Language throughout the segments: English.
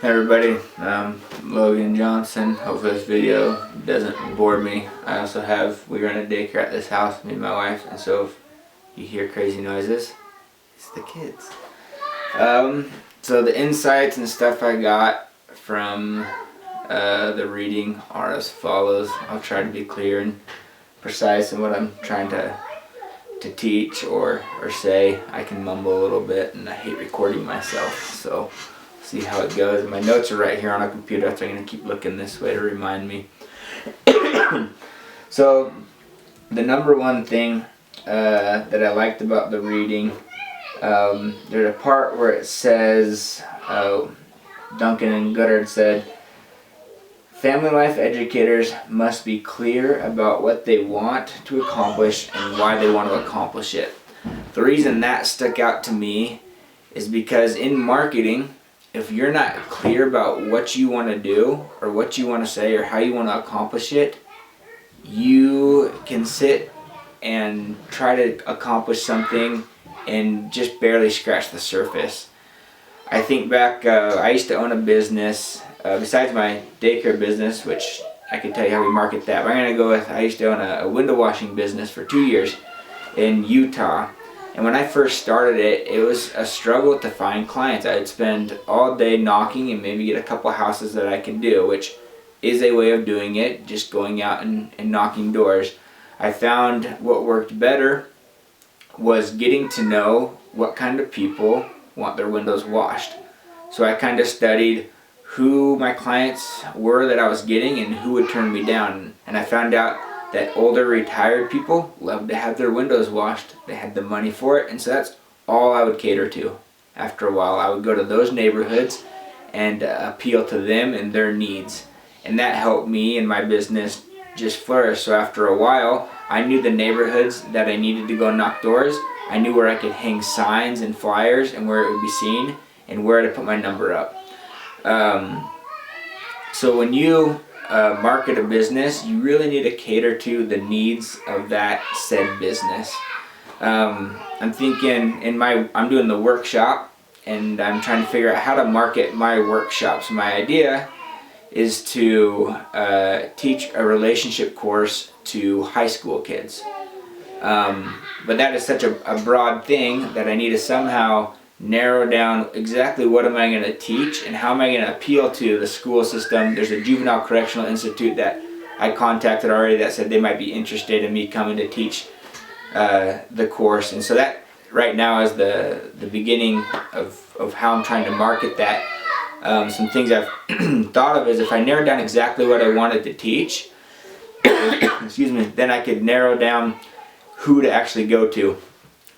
Hey everybody, I'm Logan Johnson. Hopefully this video doesn't bore me. We run a daycare at this house, me and my wife, and so if you hear crazy noises, it's the kids. So the insights and stuff I got from the reading are as follows. I'll try to be clear and precise in what I'm trying to teach or say. I can mumble a little bit and I hate recording myself, so see how it goes. My notes are right here on a computer, so I'm going to keep looking this way to remind me. So the number one thing that I liked about the reading, there's a part where it says, Duncan and Goddard said, family life educators must be clear about what they want to accomplish and why they want to accomplish it. The reason that stuck out to me is because in marketing, if you're not clear about what you want to do or what you want to say or how you want to accomplish it, you can sit and try to accomplish something and just barely scratch the surface. I think back, I used to own a business, besides my daycare business, which I can tell you how we market that. But I'm going to go with, I used to own a window washing business for 2 years in Utah. And when I first started it, it was a struggle to find clients. I'd spend all day knocking and maybe get a couple houses that I could do, which is a way of doing it, just going out and knocking doors. I found what worked better was getting to know what kind of people want their windows washed. So I kind of studied who my clients were that I was getting and who would turn me down. And I found out that older retired people loved to have their windows washed. They had the money for it, and so that's all I would cater to. After a while, I would go to those neighborhoods and appeal to them and their needs. And that helped me and my business just flourish. So after a while, I knew the neighborhoods that I needed to go knock doors. I knew where I could hang signs and flyers and where it would be seen and where to put my number up. So when you market a business, you really need to cater to the needs of that said business. I'm thinking I'm doing the workshop and I'm trying to figure out how to market my workshops. My idea is to teach a relationship course to high school kids. But that is such a broad thing that I need to somehow narrow down exactly what am I going to teach and how am I going to appeal to the school system. There's a juvenile correctional institute that I contacted already that said they might be interested in me coming to teach the course, and so that right now is the beginning of how I'm trying to market that. Some things I've thought of is if I narrow down exactly what I wanted to teach, excuse me, then I could narrow down who to actually go to.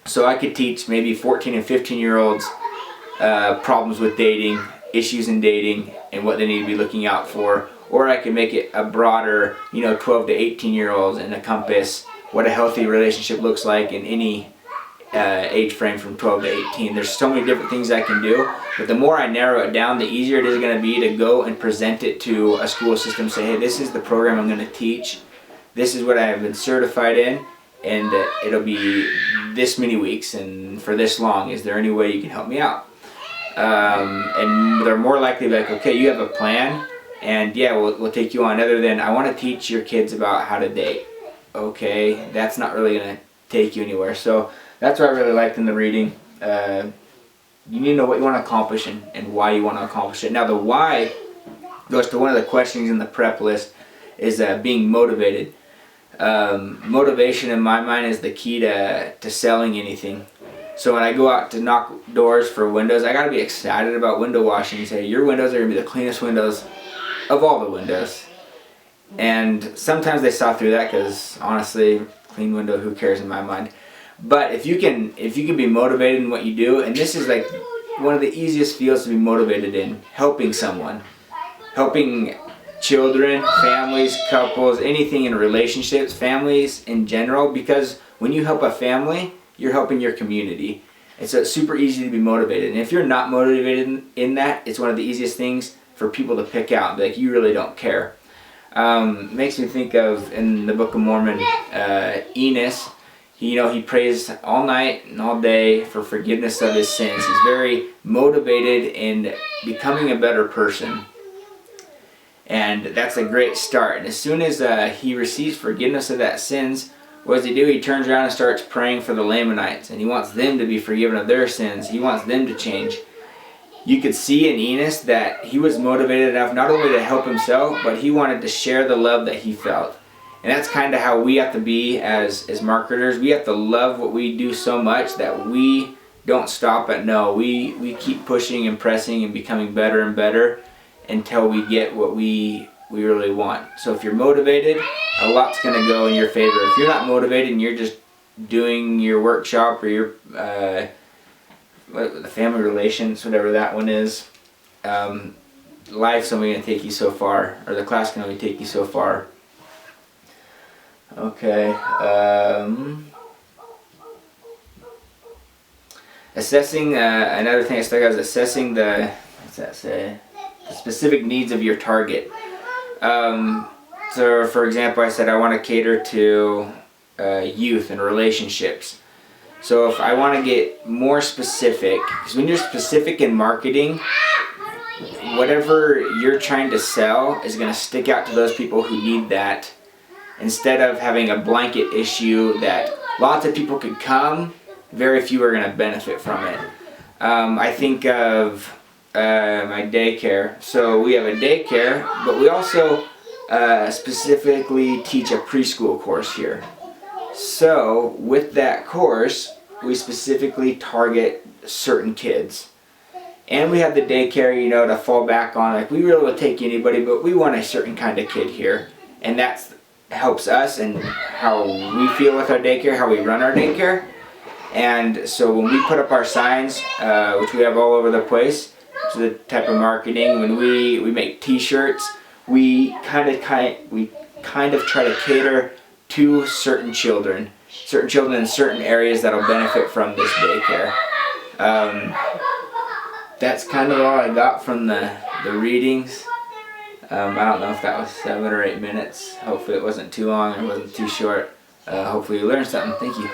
So I could teach maybe 14 and 15-year-olds problems with dating, issues in dating, and what they need to be looking out for. Or I could make it a broader, 12 to 18-year-olds and encompass what a healthy relationship looks like in any age frame from 12 to 18. There's so many different things I can do, but the more I narrow it down, the easier it is going to be to go and present it to a school system. Say, hey, this is the program I'm going to teach. This is what I have been certified in. And it'll be this many weeks and for this long. Is there any way you can help me out? And they're more likely to be like, okay, you have a plan, and yeah, we'll take you on. Other than, I want to teach your kids about how to date. Okay, that's not really going to take you anywhere. So that's what I really liked in the reading. You need to know what you want to accomplish and why you want to accomplish it. Now the why goes to one of the questions in the prep list, is being motivated. Motivation in my mind is the key to selling anything. So when I go out to knock doors for windows, I gotta be excited about window washing and say, your windows are gonna be the cleanest windows of all the windows. And sometimes they saw through that because honestly, clean window, who cares in my mind. But if you can be motivated in what you do, and this is like one of the easiest fields to be motivated in, helping someone, helping children, families, couples, anything in relationships, families in general, because when you help a family, you're helping your community. And so it's super easy to be motivated. And if you're not motivated in that, it's one of the easiest things for people to pick out. Like, you really don't care. Makes me think of, in the Book of Mormon, Enos. He prays all night and all day for forgiveness of his sins. He's very motivated in becoming a better person. And that's a great start. And as soon as he receives forgiveness of that sins, what does he do? He turns around and starts praying for the Lamanites. And he wants them to be forgiven of their sins. He wants them to change. You could see in Enos that he was motivated enough not only to help himself, but he wanted to share the love that he felt. And that's kind of how we have to be as marketers. We have to love what we do so much that we don't stop at no. We keep pushing and pressing and becoming better and better until we get what we really want. So if you're motivated, a lot's going to go in your favor. If you're not motivated and you're just doing your workshop or your the family relations, whatever that one is, life's only going to take you so far, or the class can only take you so far. Okay. Assessing, another thing I stuck out is assessing the, what's that say? The specific needs of your target. So for example, I said I want to cater to youth and relationships. So if I want to get more specific, because when you're specific in marketing, whatever you're trying to sell is going to stick out to those people who need that, instead of having a blanket issue that lots of people could come, very few are going to benefit from it. I think of my daycare. So we have a daycare, but we also specifically teach a preschool course here. So with that course, we specifically target certain kids. And we have the daycare, to fall back on. Like, we really will take anybody, but we want a certain kind of kid here. And that helps us and how we feel with our daycare, how we run our daycare. And so when we put up our signs, which we have all over the place, to the type of marketing, when we make t-shirts, we kind of try to cater to certain children in certain areas that'll benefit from this daycare. That's kind of all I got from the readings. I don't know if that was 7 or 8 minutes. Hopefully it wasn't too long or wasn't too short. Hopefully you learned something. Thank you.